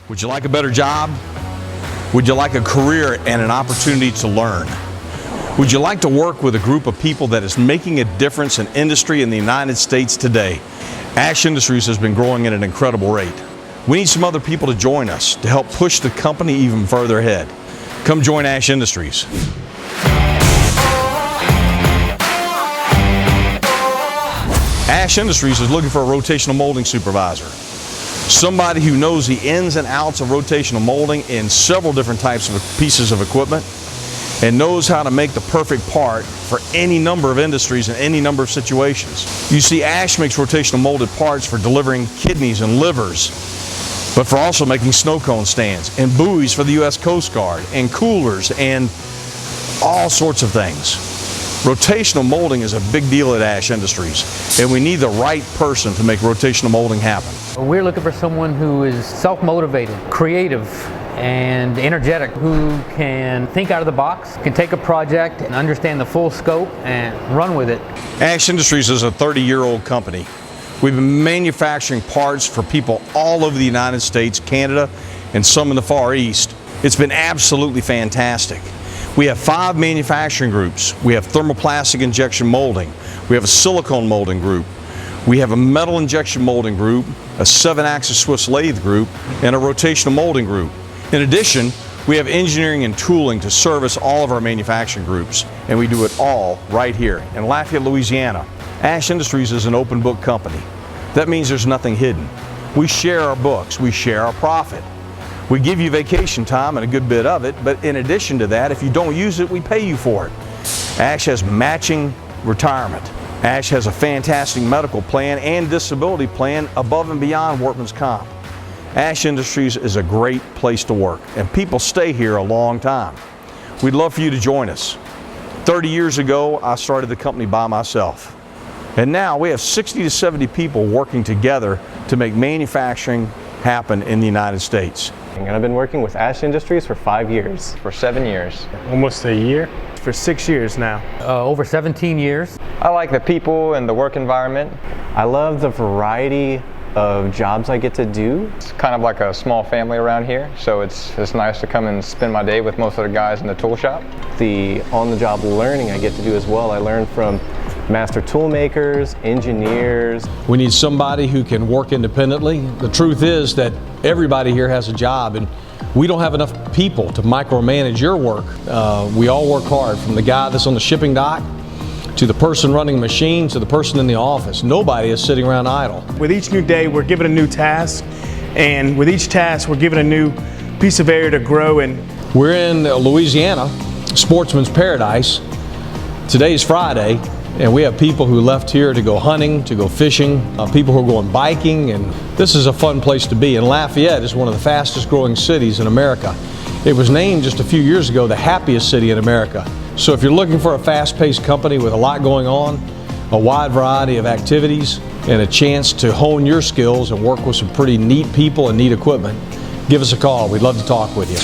Would you like a better job? Would you like a career and an opportunity to learn? Would you like to work with a group of people that is making a difference in industry in the United States today? Ash Industries has been growing at an incredible rate. We need some other people to join us to help push the company even further ahead. Come join Ash Industries. Ash Industries is looking for a rotational molding supervisor. Somebody who knows the ins and outs of rotational molding in several different types of pieces of equipment and knows how to make the perfect part for any number of industries and any number of situations. You see, Ash makes rotational molded parts for delivering kidneys and livers, but for also making snow cone stands and buoys for the U.S. Coast Guard and coolers and all sorts of things. Rotational molding is a big deal at Ash Industries, and we need the right person to make rotational molding happen. We're looking for someone who is self-motivated, creative, and energetic, who can think out of the box, can take a project and understand the full scope and run with it. Ash Industries is a 30-year-old company. We've been manufacturing parts for people all over the United States, Canada, and some in the Far East. It's been absolutely fantastic. We have 5 manufacturing groups. We have thermoplastic injection molding. We have a silicone molding group. We have a metal injection molding group, a 7-axis Swiss lathe group, and a rotational molding group. In addition, we have engineering and tooling to service all of our manufacturing groups, and we do it all right here in Lafayette, Louisiana. Ash Industries is an open book company. That means there's nothing hidden. We share our books, we share our profit. We give you vacation time and a good bit of it, but in addition to that, if you don't use it, we pay you for it. Ash has matching retirement. Ash has a fantastic medical plan and disability plan above and beyond workman's comp. Ash Industries is a great place to work, and people stay here a long time. We'd love for you to join us. 30 years ago, I started the company by myself. And now we have 60 to 70 people working together to make manufacturing happen in the United States. And I've been working with Ash Industries for 5 years. For 7 years. Almost a year. For 6 years now. Over 17 years. I like the people and the work environment. I love the variety of jobs I get to do. It's kind of like a small family around here, so it's nice to come and spend my day with most of the guys in the tool shop. The on-the-job learning I get to do as well. I learn from master tool makers, engineers. We need somebody who can work independently. The truth is that everybody here has a job, and we don't have enough people to micromanage your work. We all work hard, from the guy that's on the shipping dock to the person running machines to the person in the office. Nobody is sitting around idle. With each new day, we're given a new task, and with each task, we're given a new piece of area to grow in. We're in Louisiana, sportsman's paradise. Today's Friday, and we have people who left here to go hunting, to go fishing, people who are going biking, and this is a fun place to be. And Lafayette is one of the fastest growing cities in America. It was named just a few years ago the happiest city in America. So if you're looking for a fast-paced company with a lot going on, a wide variety of activities, and a chance to hone your skills and work with some pretty neat people and neat equipment, give us a call. We'd love to talk with you.